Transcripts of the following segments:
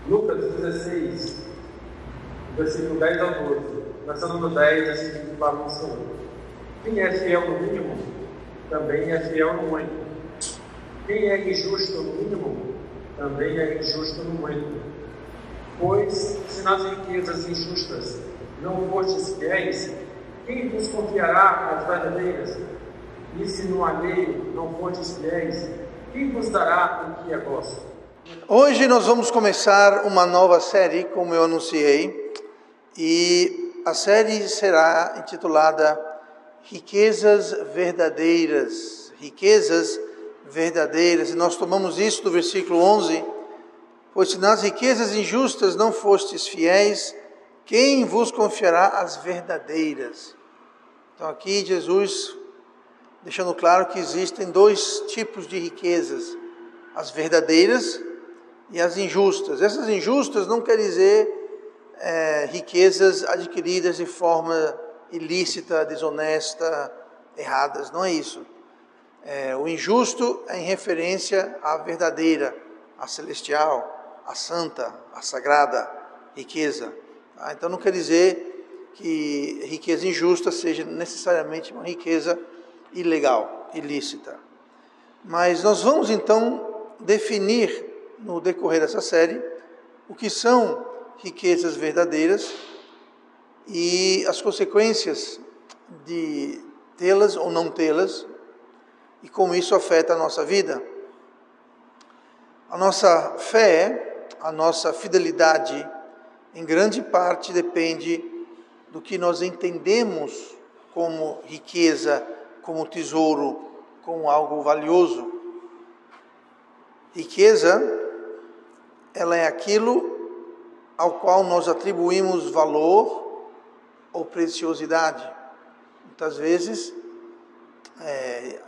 Lucas 16, versículo 10 ao 12. Começando no 10, assim, fala o Senhor: quem é fiel no mínimo, também é fiel no muito. Quem é injusto no mínimo, também é injusto no muito. Pois, se nas riquezas injustas não fostes fiéis, quem vos confiará as verdadeiras? E se no alheio não fostes fiéis, quem vos dará o que é vosso? Hoje nós vamos começar uma nova série, como eu anunciei, e a série será intitulada Riquezas Verdadeiras. Riquezas Verdadeiras. E nós tomamos isso do versículo 11. Pois se nas riquezas injustas não fostes fiéis, quem vos confiará as verdadeiras? Então aqui Jesus deixando claro que existem dois tipos de riquezas: as verdadeiras e as injustas. Essas injustas não quer dizer riquezas adquiridas de forma ilícita, desonesta, erradas. Não é isso. O injusto é em referência à verdadeira, à celestial, à santa, à sagrada riqueza. Tá? Então não quer dizer que riqueza injusta seja necessariamente uma riqueza ilegal, ilícita. Mas nós vamos então definir no decorrer dessa série o que são riquezas verdadeiras e as consequências de tê-las ou não tê-las e como isso afeta a nossa vida. A nossa fé, a nossa fidelidade, em grande parte depende do que nós entendemos como riqueza, como tesouro, como algo valioso. Riqueza, ela é aquilo ao qual nós atribuímos valor ou preciosidade. Muitas vezes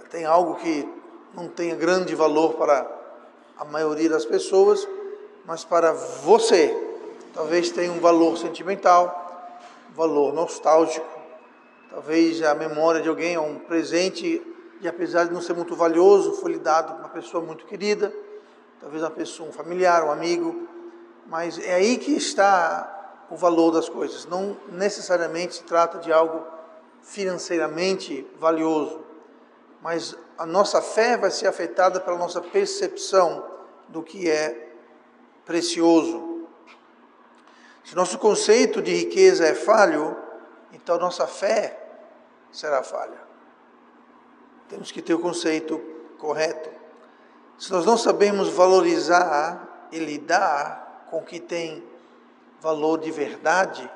tem algo que não tenha grande valor para a maioria das pessoas, mas para você, talvez tenha um valor sentimental, um valor nostálgico, talvez a memória de alguém, um presente, e apesar de não ser muito valioso, foi lhe dado por uma pessoa muito querida, talvez uma pessoa, um familiar, um amigo, mas é aí que está o valor das coisas. Não necessariamente se trata de algo financeiramente valioso, mas a nossa fé vai ser afetada pela nossa percepção do que é precioso. Se nosso conceito de riqueza é falho, então nossa fé será falha. Temos que ter o conceito correto. Se nós não sabemos valorizar e lidar com o que tem valor de verdade,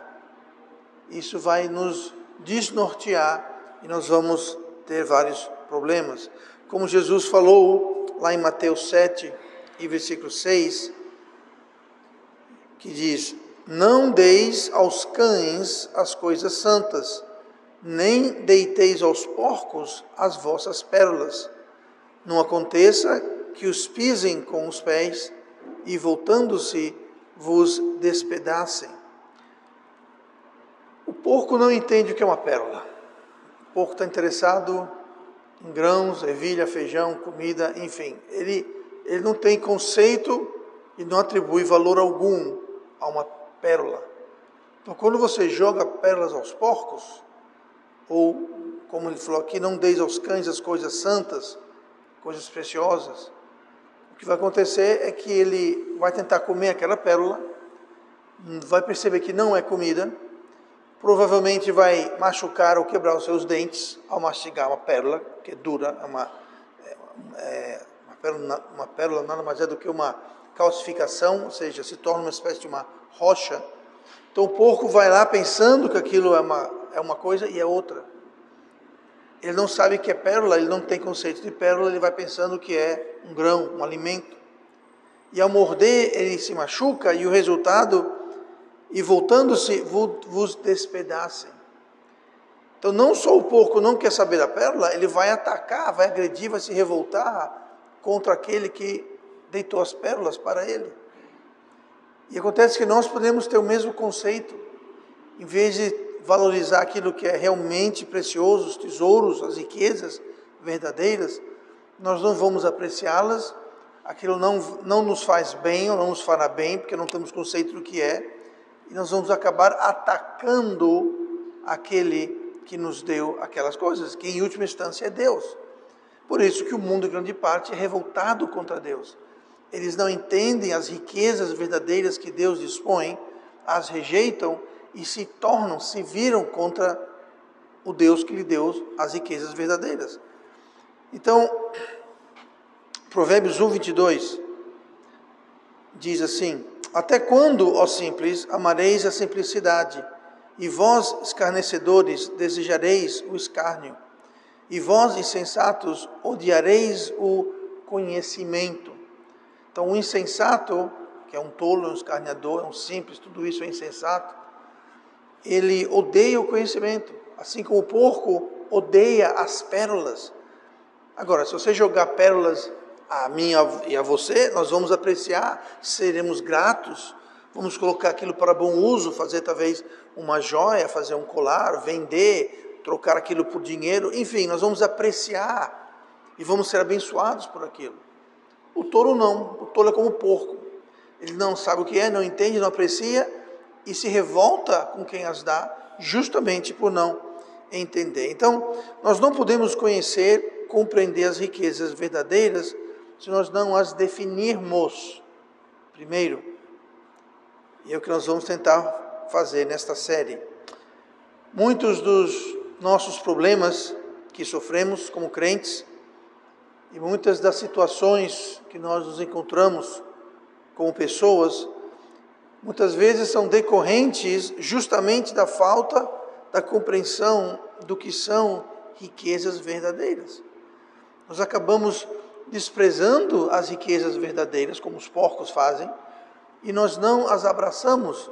isso vai nos desnortear e nós vamos ter vários problemas. Como Jesus falou lá em Mateus 7 e versículo 6, que diz: não deis aos cães as coisas santas, nem deiteis aos porcos as vossas pérolas. Não aconteça que os pisem com os pés e, voltando-se, vos despedacem. O porco não entende o que é uma pérola. O porco está interessado em grãos, ervilha, feijão, comida, enfim. Ele não tem conceito e não atribui valor algum a uma pérola. Então, quando você joga pérolas aos porcos, ou, como ele falou aqui, não deis aos cães as coisas santas, coisas preciosas, o que vai acontecer é que ele vai tentar comer aquela pérola, vai perceber que não é comida, provavelmente vai machucar ou quebrar os seus dentes ao mastigar uma pérola, que é dura, uma pérola nada mais é do que uma calcificação, ou seja, se torna uma espécie de uma rocha. Então o porco vai lá pensando que aquilo é uma coisa e é outra. Ele não sabe que é pérola, ele não tem conceito de pérola, ele vai pensando que é um grão, um alimento. E ao morder, ele se machuca e o resultado, e voltando-se, vos despedacem. Então não só o porco não quer saber da pérola, ele vai atacar, vai agredir, vai se revoltar contra aquele que deitou as pérolas para ele. E acontece que nós podemos ter o mesmo conceito, em vez de valorizar aquilo que é realmente precioso, os tesouros, as riquezas verdadeiras, nós não vamos apreciá-las, aquilo não nos faz bem ou não nos fará bem, porque não temos conceito do que é, e nós vamos acabar atacando aquele que nos deu aquelas coisas, que em última instância é Deus. Por isso que o mundo, em grande parte, é revoltado contra Deus. Eles não entendem as riquezas verdadeiras que Deus dispõe, as rejeitam e se viram contra o Deus que lhe deu as riquezas verdadeiras. Então, Provérbios 1:22 diz assim: até quando, ó simples, amareis a simplicidade, e vós, escarnecedores, desejareis o escárnio, e vós, insensatos, odiareis o conhecimento. Então, o insensato, que é um tolo, um escarneador, um simples, tudo isso é insensato, ele odeia o conhecimento, assim como o porco odeia as pérolas. Agora, se você jogar pérolas a mim e a você, nós vamos apreciar, seremos gratos, vamos colocar aquilo para bom uso, fazer talvez uma joia, fazer um colar, vender, trocar aquilo por dinheiro, enfim, nós vamos apreciar e vamos ser abençoados por aquilo. O tolo não, o tolo é como o porco, ele não sabe o que é, não entende, não aprecia e se revolta com quem as dá, justamente por não entender. Então, nós não podemos conhecer, compreender as riquezas verdadeiras se nós não as definirmos primeiro. E é o que nós vamos tentar fazer nesta série. Muitos dos nossos problemas que sofremos como crentes e muitas das situações que nós nos encontramos como pessoas, muitas vezes são decorrentes justamente da falta da compreensão do que são riquezas verdadeiras. Nós acabamos desprezando as riquezas verdadeiras, como os porcos fazem, e nós não as abraçamos.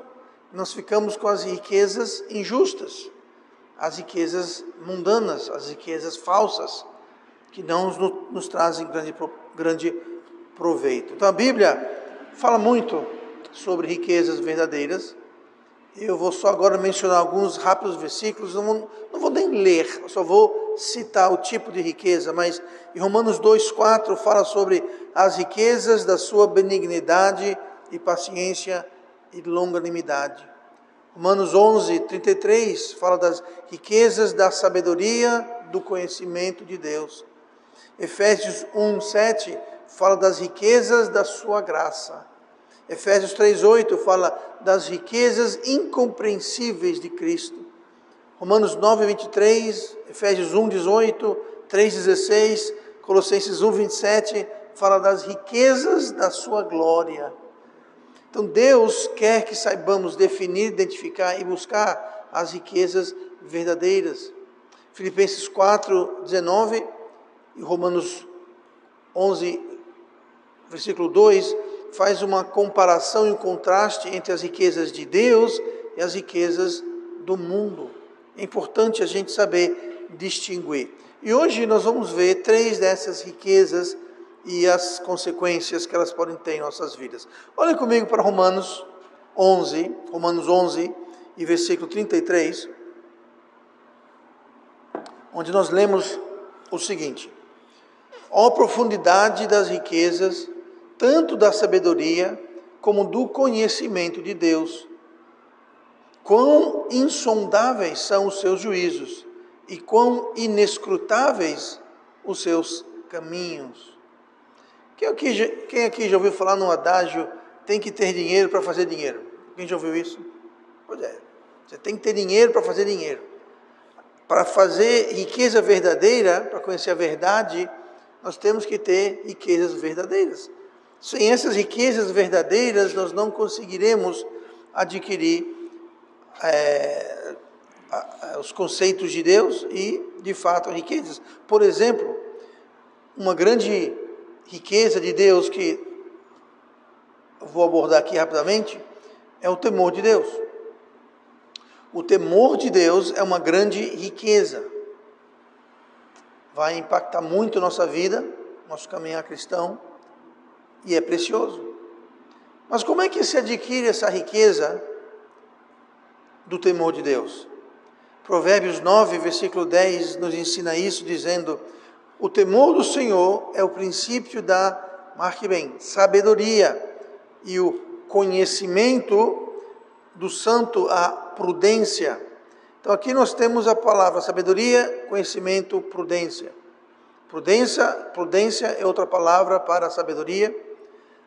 Nós ficamos com as riquezas injustas, as riquezas mundanas, as riquezas falsas, que não nos trazem grande proveito. Então a Bíblia fala muito sobre riquezas verdadeiras. Eu vou só agora mencionar alguns rápidos versículos, não vou nem ler, só vou citar o tipo de riqueza, mas em Romanos 2:4 fala sobre as riquezas da sua benignidade e paciência e longanimidade. Romanos 11:33 fala das riquezas da sabedoria, do conhecimento de Deus. Efésios 1:7 fala das riquezas da sua graça. Efésios 3:8 fala das riquezas incompreensíveis de Cristo. Romanos 9:23, Efésios 1:18, 3:16, Colossenses 1:27 fala das riquezas da sua glória. Então Deus quer que saibamos definir, identificar e buscar as riquezas verdadeiras. Filipenses 4:19 e Romanos 11, versículo 2, faz uma comparação e um contraste entre as riquezas de Deus e as riquezas do mundo. É importante a gente saber distinguir. E hoje nós vamos ver 3 dessas riquezas e as consequências que elas podem ter em nossas vidas. Olhem comigo para Romanos 11 e versículo 33, onde nós lemos o seguinte: ó profundidade das riquezas, tanto da sabedoria como do conhecimento de Deus. Quão insondáveis são os seus juízos e quão inescrutáveis os seus caminhos. Quem aqui já ouviu falar no adágio, tem que ter dinheiro para fazer dinheiro? Quem já ouviu isso? Pois é, você tem que ter dinheiro para fazer dinheiro. Para fazer riqueza verdadeira, para conhecer a verdade, nós temos que ter riquezas verdadeiras. Sem essas riquezas verdadeiras, nós não conseguiremos adquirir os conceitos de Deus e, de fato, riquezas. Por exemplo, uma grande riqueza de Deus que eu vou abordar aqui rapidamente é o temor de Deus. O temor de Deus é uma grande riqueza. Vai impactar muito a nossa vida, nosso caminhar cristão, e é precioso. Mas como é que se adquire essa riqueza do temor de Deus? Provérbios 9, versículo 10, nos ensina isso, dizendo: o temor do Senhor é o princípio da, marque bem, sabedoria, e o conhecimento do santo, a prudência. Então aqui nós temos a palavra sabedoria, conhecimento, prudência. Prudência é outra palavra para sabedoria.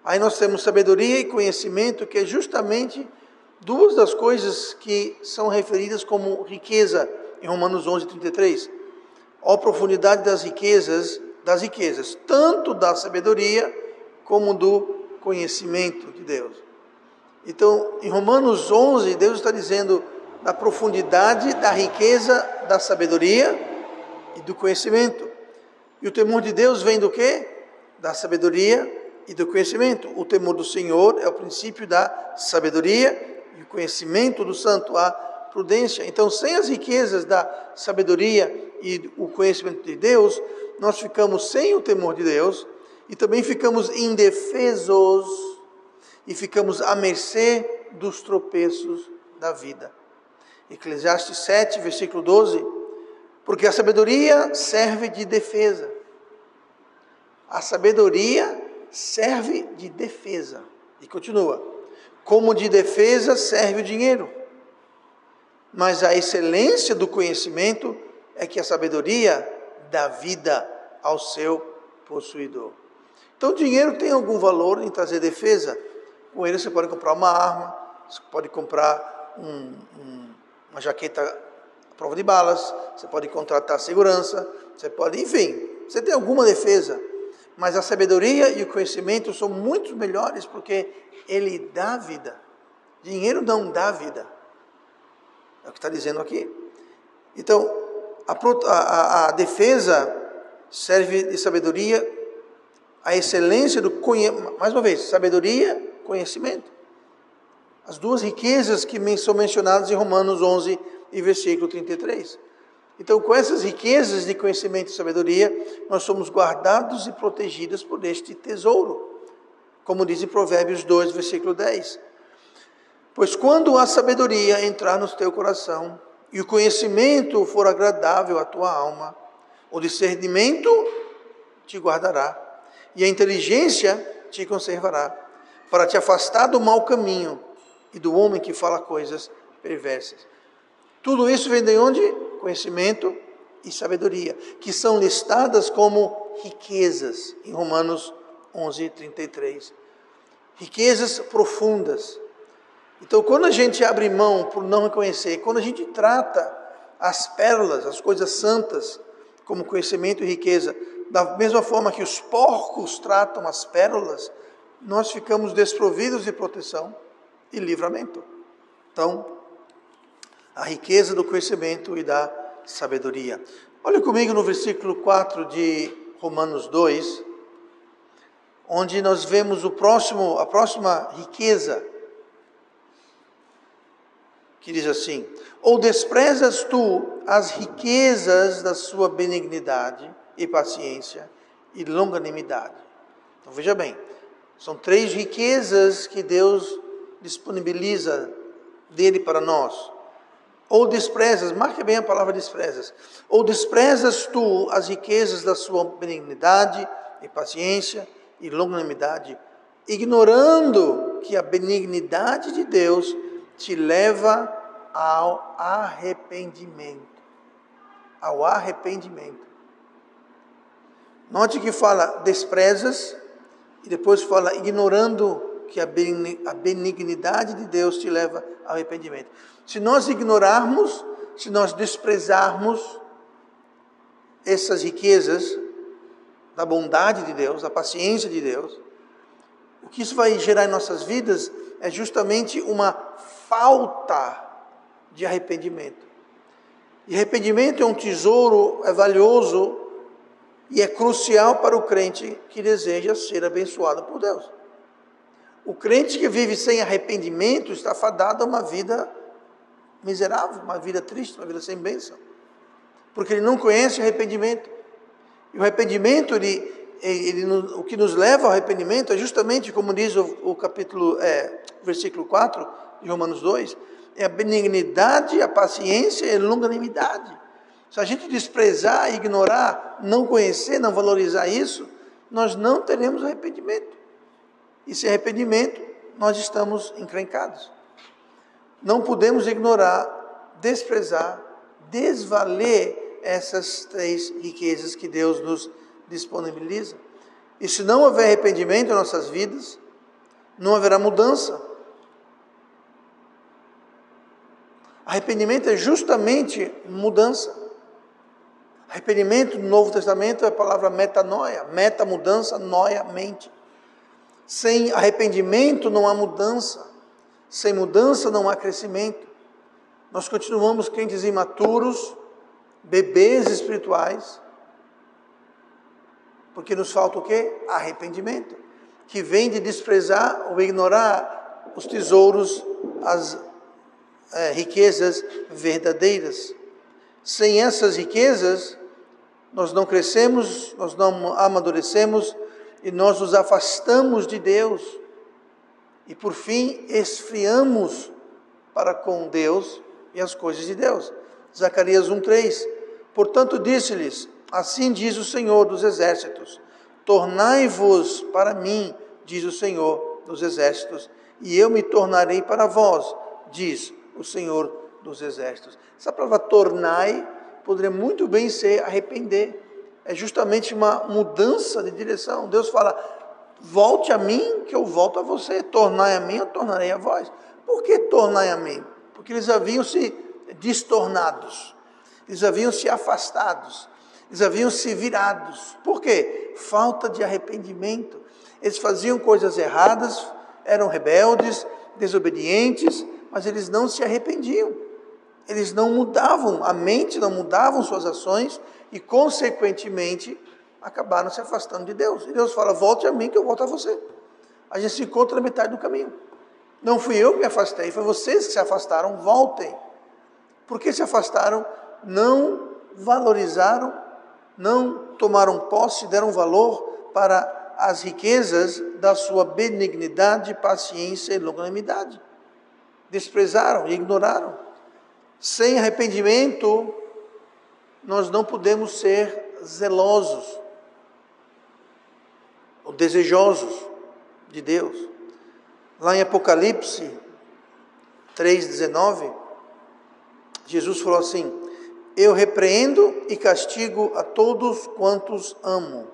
Aí nós temos sabedoria e conhecimento, que é justamente duas das coisas que são referidas como riqueza em Romanos 11, 33. A profundidade das riquezas, tanto da sabedoria como do conhecimento de Deus. Então, em Romanos 11, Deus está dizendo da profundidade da riqueza da sabedoria e do conhecimento. E o temor de Deus vem do quê? Da sabedoria e do conhecimento. O temor do Senhor é o princípio da sabedoria e o conhecimento do santo, a prudência. Então, sem as riquezas da sabedoria e o conhecimento de Deus, nós ficamos sem o temor de Deus e também ficamos indefesos e ficamos à mercê dos tropeços da vida. Eclesiastes 7, versículo 12, porque a sabedoria serve de defesa. A sabedoria serve de defesa. E continua, como de defesa serve o dinheiro. Mas a excelência do conhecimento é que a sabedoria dá vida ao seu possuidor. Então o dinheiro tem algum valor em trazer defesa. Com ele você pode comprar uma arma, você pode comprar uma jaqueta à prova de balas, você pode contratar segurança, você pode, enfim, você tem alguma defesa. Mas a sabedoria e o conhecimento são muito melhores porque ele dá vida. Dinheiro não dá vida. É o que está dizendo aqui. Então, a defesa serve de sabedoria, a excelência do conhecimento, mais uma vez, sabedoria, conhecimento. As duas riquezas que são mencionadas em Romanos 11 e versículo 33. Então, com essas riquezas de conhecimento e sabedoria, nós somos guardados e protegidos por este tesouro. Como diz em Provérbios 2, versículo 10. Pois quando a sabedoria entrar no teu coração, e o conhecimento for agradável à tua alma, o discernimento te guardará, e a inteligência te conservará, para te afastar do mau caminho e do homem que fala coisas perversas. Tudo isso vem de onde? Conhecimento e sabedoria, que são listadas como riquezas em Romanos 11, 33. Riquezas profundas. Então, quando a gente abre mão por não reconhecer, quando a gente trata as pérolas, as coisas santas, como conhecimento e riqueza, da mesma forma que os porcos tratam as pérolas, nós ficamos desprovidos de proteção e livramento. Então, a riqueza do conhecimento e da sabedoria. Olha comigo no versículo 4 de Romanos 2, onde nós vemos a próxima riqueza, que diz assim: ou desprezas tu as riquezas da sua benignidade e paciência e longanimidade. Então veja bem, são 3 riquezas que Deus disponibiliza dele para nós. Ou desprezas, marque bem a palavra desprezas. Ou desprezas tu as riquezas da sua benignidade e paciência e longanimidade, ignorando que a benignidade de Deus te leva ao arrependimento. Ao arrependimento. Note que fala desprezas e depois fala ignorando que a benignidade de Deus te leva ao arrependimento. Se nós ignorarmos, se nós desprezarmos essas riquezas da bondade de Deus, da paciência de Deus, o que isso vai gerar em nossas vidas é justamente uma falta de arrependimento. E arrependimento é um tesouro, é valioso e é crucial para o crente que deseja ser abençoado por Deus. O crente que vive sem arrependimento está fadado a uma vida miserável, uma vida triste, uma vida sem bênção. Porque ele não conhece o arrependimento. E o arrependimento, o que nos leva ao arrependimento é justamente, como diz o versículo 4 de Romanos 2, é a benignidade, a paciência e a longanimidade. Se a gente desprezar, ignorar, não conhecer, não valorizar isso, nós não teremos arrependimento. E sem arrependimento, nós estamos encrencados. Não podemos ignorar, desprezar, desvaler essas 3 riquezas que Deus nos disponibiliza. E se não houver arrependimento em nossas vidas, não haverá mudança. Arrependimento é justamente mudança. Arrependimento no Novo Testamento é a palavra metanoia. Meta, mudança, noia, mente. Sem arrependimento não há mudança. Sem mudança não há crescimento. Nós continuamos crentes imaturos, bebês espirituais, porque nos falta o quê? Arrependimento, que vem de desprezar ou ignorar os tesouros, as riquezas verdadeiras. Sem essas riquezas, nós não crescemos, nós não amadurecemos e nós nos afastamos de Deus. E por fim, esfriamos para com Deus e as coisas de Deus. Zacarias 1:3. Portanto disse-lhes, assim diz o Senhor dos Exércitos, tornai-vos para mim, diz o Senhor dos Exércitos, e eu me tornarei para vós, diz o Senhor dos Exércitos. Essa palavra tornai poderia muito bem ser arrepender. É justamente uma mudança de direção. Deus fala, volte a mim que eu volto a você. Tornai a mim, eu tornarei a vós. Por que tornai a mim? Porque eles haviam se destornados. Eles haviam se afastados. Eles haviam se virados. Por quê? Falta de arrependimento. Eles faziam coisas erradas, eram rebeldes, desobedientes, mas eles não se arrependiam. Eles não mudavam a mente, não mudavam suas ações e, consequentemente, acabaram se afastando de Deus. E Deus fala, volte a mim que eu volto a você. A gente se encontra na metade do caminho. Não fui eu que me afastei, foi vocês que se afastaram, voltem. Por que se afastaram? Não valorizaram, não tomaram posse, deram valor para as riquezas da sua benignidade, paciência e longanimidade. Desprezaram e ignoraram. Sem arrependimento, nós não podemos ser zelosos ou desejosos de Deus. Lá em Apocalipse 3,19, Jesus falou assim, eu repreendo e castigo a todos quantos amo.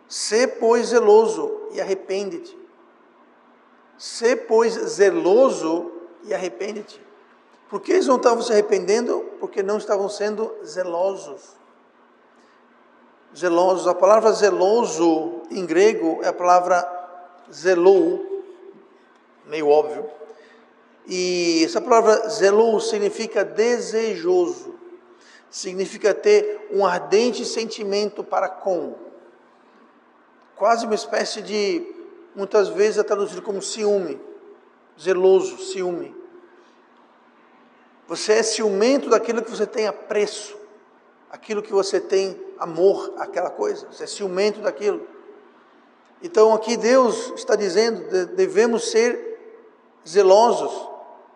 Sê, pois, zeloso e arrepende-te. Sê, pois, zeloso e arrepende-te. Por que eles não estavam se arrependendo? Porque não estavam sendo zelosos. Zelosos, a palavra zeloso em grego é a palavra zelou, meio óbvio. E essa palavra zelou significa desejoso. Significa ter um ardente sentimento para com. Quase uma espécie de, muitas vezes é traduzido como ciúme. Zeloso, ciúme. Você é ciumento daquilo que você tem apreço, aquilo que você tem amor, aquela coisa. Você é ciumento daquilo. Então aqui Deus está dizendo, devemos ser zelosos,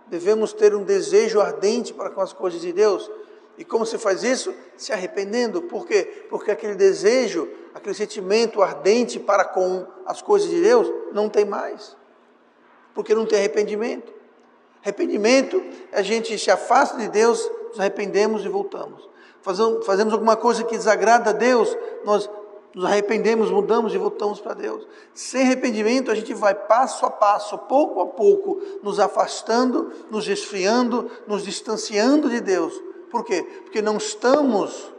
devemos ter um desejo ardente para com as coisas de Deus. E como se faz isso? Se arrependendo. Por quê? Porque aquele desejo, aquele sentimento ardente para com as coisas de Deus, não tem mais. Porque não tem arrependimento. Arrependimento, a gente se afasta de Deus, nos arrependemos e voltamos. Fazemos alguma coisa que desagrada a Deus, nós nos arrependemos, mudamos e voltamos para Deus. Sem arrependimento, a gente vai passo a passo, pouco a pouco, nos afastando, nos esfriando, nos distanciando de Deus. Por quê? Porque não estamos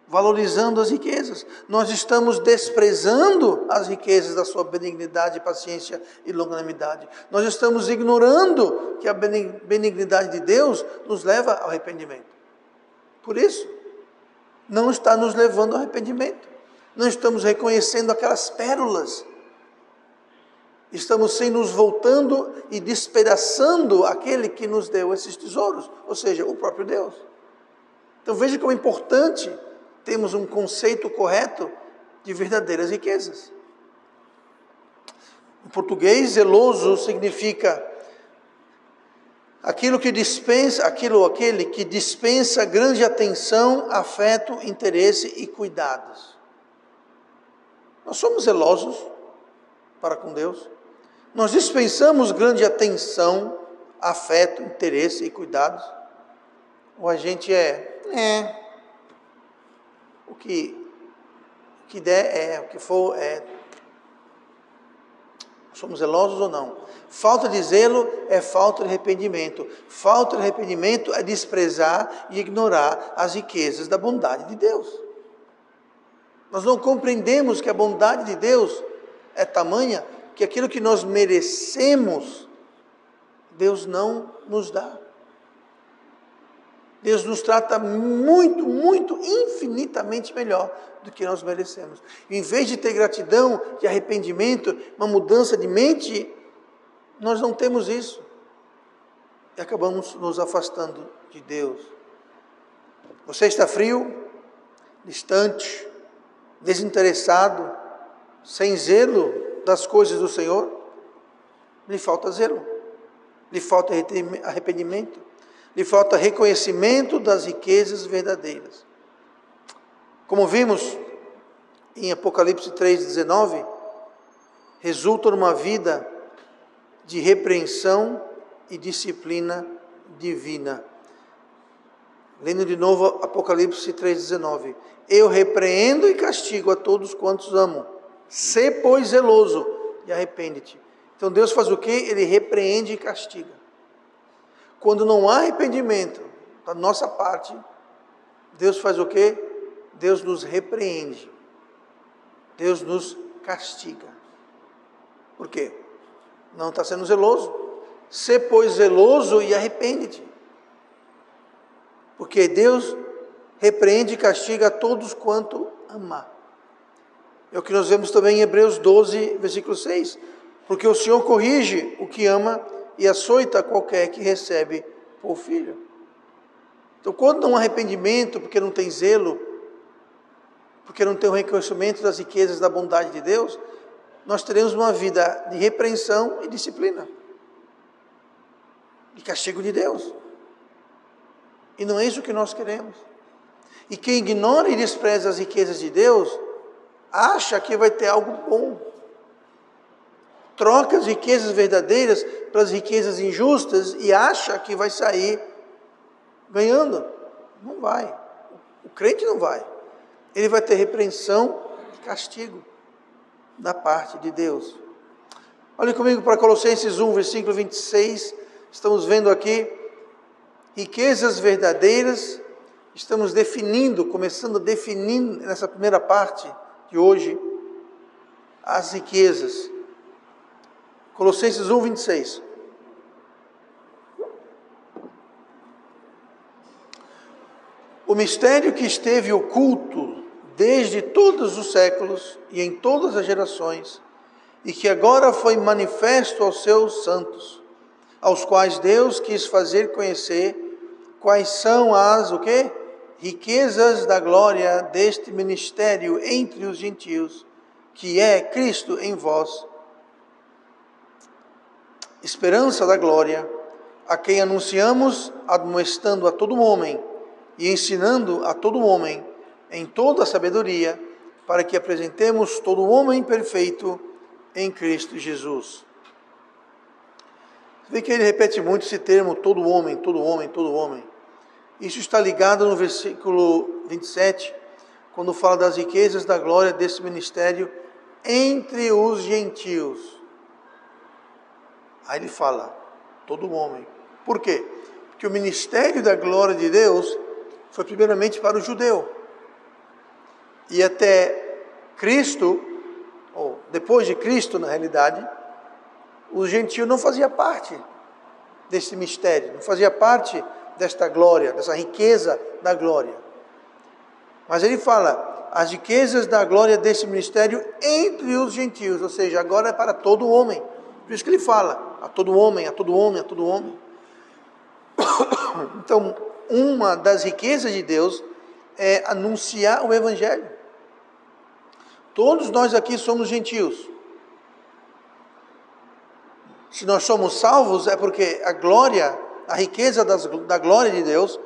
valorizando as riquezas. Nós estamos desprezando as riquezas da sua benignidade, paciência e longanimidade. Nós estamos ignorando que a benignidade de Deus nos leva ao arrependimento. Por isso, não está nos levando ao arrependimento. Não estamos reconhecendo aquelas pérolas. Estamos sem nos voltando e despedaçando aquele que nos deu esses tesouros, ou seja, o próprio Deus. Então veja como é importante termos um conceito correto de verdadeiras riquezas. Em português, zeloso significa aquele que dispensa grande atenção, afeto, interesse e cuidados. Nós somos zelosos para com Deus. Nós dispensamos grande atenção, afeto, interesse e cuidados. Ou a gente o que der o que for somos zelosos ou não? Falta de zelo é falta de arrependimento. Falta de arrependimento é desprezar e ignorar as riquezas da bondade de Deus. Nós não compreendemos que a bondade de Deus é tamanha que aquilo que nós merecemos, Deus não nos dá. Deus nos trata muito, muito, infinitamente melhor do que nós merecemos. E em vez de ter gratidão, de arrependimento, uma mudança de mente, nós não temos isso. E acabamos nos afastando de Deus. Você está frio, distante, desinteressado, sem zelo das coisas do Senhor? Lhe falta zelo, lhe falta arrependimento, lhe falta reconhecimento das riquezas verdadeiras. Como vimos em Apocalipse 3,19, resulta numa vida de repreensão e disciplina divina. Lendo de novo Apocalipse 3,19. Eu repreendo e castigo a todos quantos amo. Sê, pois, zeloso e arrepende-te. Então Deus faz o quê? Ele repreende e castiga. Quando não há arrependimento da nossa parte, Deus faz o quê? Deus nos repreende. Deus nos castiga. Por quê? Não está sendo zeloso. Sê, pois, zeloso e arrepende-te. Porque Deus repreende e castiga a todos quanto amar. É o que nós vemos também em Hebreus 12, versículo 6. Porque o Senhor corrige o que ama e açoita qualquer que recebe por filho. Então, quando não há arrependimento, porque não tem zelo, porque não tem o reconhecimento das riquezas da bondade de Deus, nós teremos uma vida de repreensão e disciplina, de castigo de Deus. E não é isso que nós queremos. E quem ignora e despreza as riquezas de Deus, acha que vai ter algo bom. Troca as riquezas verdadeiras pelas riquezas injustas e acha que vai sair ganhando. Não vai. O crente não vai. Ele vai ter repreensão e castigo da parte de Deus. Olhe comigo para Colossenses 1, versículo 26. Estamos vendo aqui riquezas verdadeiras. Estamos começando a definir nessa primeira parte de hoje as riquezas. Colossenses 1, 26. O mistério que esteve oculto desde todos os séculos e em todas as gerações, e que agora foi manifesto aos seus santos, aos quais Deus quis fazer conhecer quais são as, riquezas da glória deste ministério entre os gentios, que é Cristo em vós, esperança da glória, a quem anunciamos, admoestando a todo homem e ensinando a todo homem em toda a sabedoria, para que apresentemos todo homem perfeito em Cristo Jesus. Você vê que ele repete muito esse termo, todo homem, todo homem, todo homem. Isso está ligado no versículo 27, quando fala das riquezas da glória desse ministério entre os gentios. Aí ele fala, todo homem. Por quê? Porque o ministério da glória de Deus foi primeiramente para o judeu. E até Cristo, ou depois de Cristo na realidade, o gentio não fazia parte desse mistério, não fazia parte desta glória, dessa riqueza da glória. Mas ele fala, as riquezas da glória desse ministério entre os gentios, ou seja, agora é para todo homem. Por isso que ele fala, a todo homem, a todo homem, a todo homem. Então, uma das riquezas de Deus é anunciar o Evangelho. Todos nós aqui somos gentios. Se nós somos salvos, é porque a glória a riqueza da glória de Deus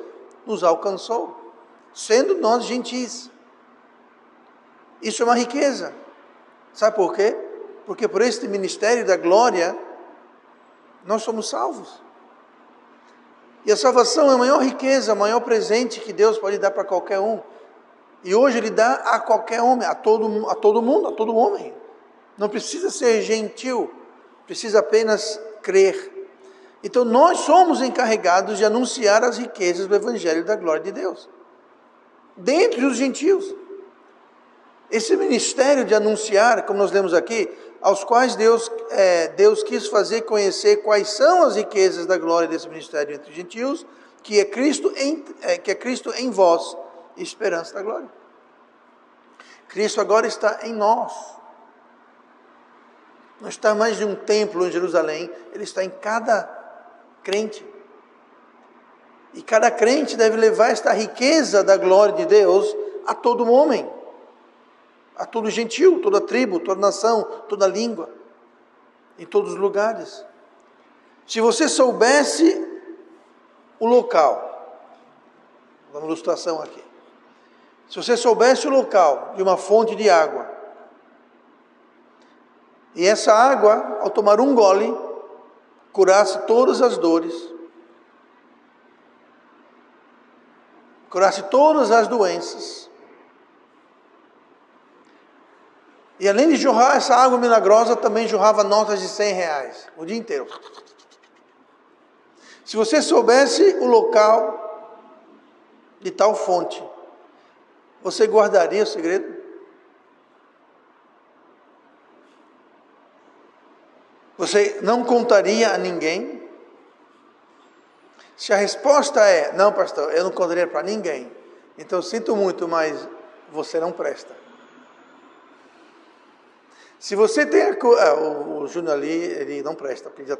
nos alcançou, sendo nós gentis. Isso é uma riqueza. Sabe por quê? Porque por este ministério da glória, nós somos salvos. E a salvação é a maior riqueza, o maior presente que Deus pode dar para qualquer um. E hoje Ele dá a qualquer homem, a todo mundo, a todo homem. Não precisa ser gentil, precisa apenas crer. Então nós somos encarregados de anunciar as riquezas do Evangelho da glória de Deus, dentre os gentios. Esse ministério de anunciar, como nós lemos aqui, aos quais Deus quis fazer conhecer quais são as riquezas da glória desse ministério entre os gentios, que é Cristo em vós, esperança da glória. Cristo agora está em nós. Não está mais em um templo em Jerusalém, Ele está em cada crente. E cada crente deve levar esta riqueza da glória de Deus a todo homem, a todo gentil, toda tribo, toda nação, toda língua, em todos os lugares. Se você soubesse o local, uma ilustração aqui. Se você soubesse o local de uma fonte de água, e essa água, ao tomar um gole, curasse todas as dores, curasse todas as doenças, e além de jorrar essa água milagrosa, também jorrava notas de R$100 o dia inteiro. Se você soubesse o local de tal fonte, você guardaria o segredo? Você não contaria a ninguém? Se a resposta é, não pastor, eu não contaria para ninguém, então sinto muito, mas você não presta. Se você tem o Júnior ali, ele não presta, porque já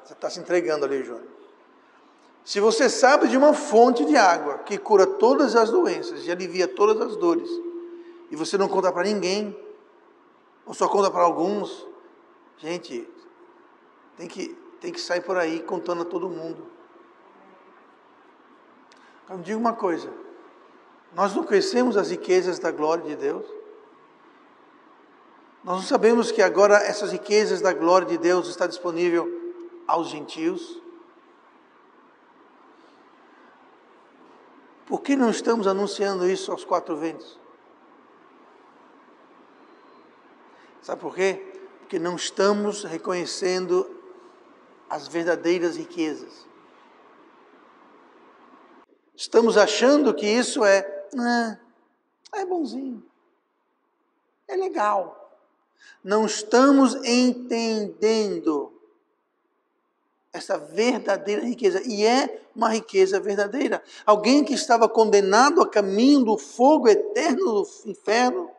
está se entregando ali, Júnior. Se você sabe de uma fonte de água que cura todas as doenças e alivia todas as dores, e você não conta para ninguém, ou só conta para alguns, gente, tem que sair por aí contando a todo mundo. Então, me diga uma coisa, nós não conhecemos as riquezas da glória de Deus? Nós não sabemos que agora essas riquezas da glória de Deus estão disponíveis aos gentios? Por que não estamos anunciando isso aos quatro ventos? Sabe por quê? Porque não estamos reconhecendo as verdadeiras riquezas. Estamos achando que isso é bonzinho, é legal. Não estamos entendendo essa verdadeira riqueza. E é uma riqueza verdadeira. Alguém que estava condenado a caminho do fogo eterno do inferno,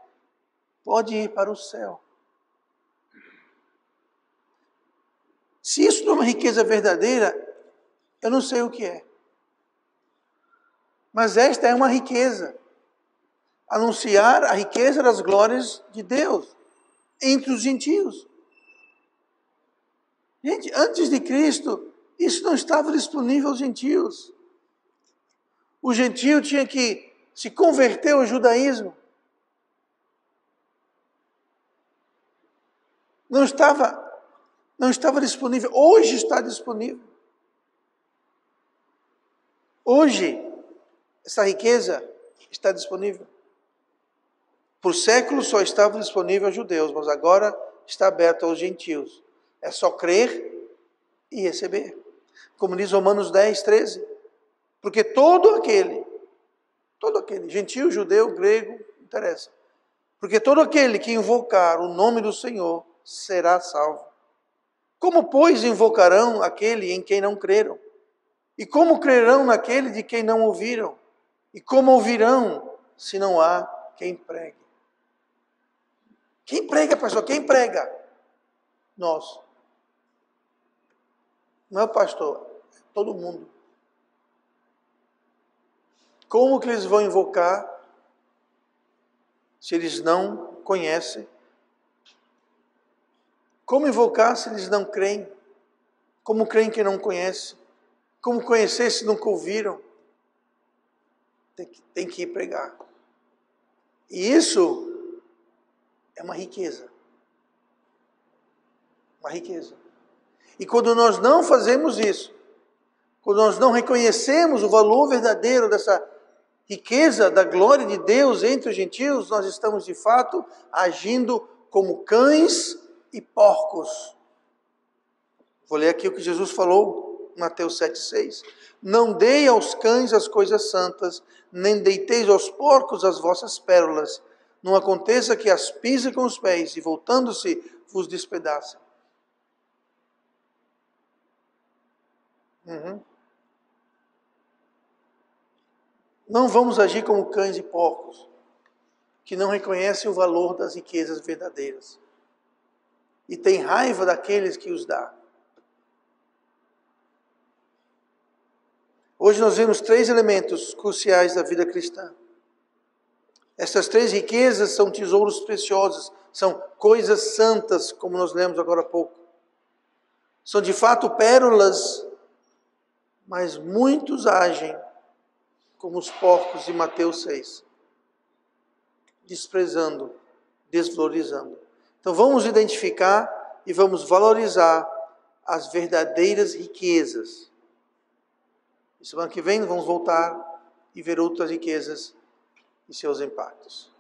pode ir para o céu. Se isso não é uma riqueza verdadeira, eu não sei o que é. Mas esta é uma riqueza. Anunciar a riqueza das glórias de Deus entre os gentios. Gente, antes de Cristo, isso não estava disponível aos gentios. O gentio tinha que se converter ao judaísmo. Não estava disponível. Hoje está disponível. Hoje, essa riqueza está disponível. Por séculos só estava disponível aos judeus, mas agora está aberto aos gentios. É só crer e receber. Como diz Romanos 10, 13. Porque todo aquele, gentio, judeu, grego, não interessa. Porque todo aquele que invocar o nome do Senhor será salvo. Como, pois, invocarão aquele em quem não creram? E como crerão naquele de quem não ouviram? E como ouvirão se não há quem pregue? Quem prega, pastor? Quem prega? Nós. Não é o pastor, é todo mundo. Como que eles vão invocar se eles não conhecem? Como invocar se eles não creem? Como creem que não conhecem? Como conhecer se nunca ouviram? Tem que ir pregar. E isso é uma riqueza. Uma riqueza. E quando nós não fazemos isso, quando nós não reconhecemos o valor verdadeiro dessa riqueza da glória de Deus entre os gentios, nós estamos de fato agindo como cães e porcos. Vou ler aqui o que Jesus falou, Mateus 7,6. Não dei aos cães as coisas santas, nem deiteis aos porcos as vossas pérolas. Não aconteça que as pisem com os pés e, voltando-se, vos despedacem. Não vamos agir como cães e porcos, que não reconhecem o valor das riquezas verdadeiras e têm raiva daqueles que os dão. Hoje nós vemos 3 elementos cruciais da vida cristã. Essas 3 riquezas são tesouros preciosos, são coisas santas, como nós lemos agora há pouco. São de fato pérolas, mas muitos agem como os porcos de Mateus 6, desprezando, desvalorizando. Então vamos identificar e vamos valorizar as verdadeiras riquezas. E semana que vem vamos voltar e ver outras riquezas e seus impactos.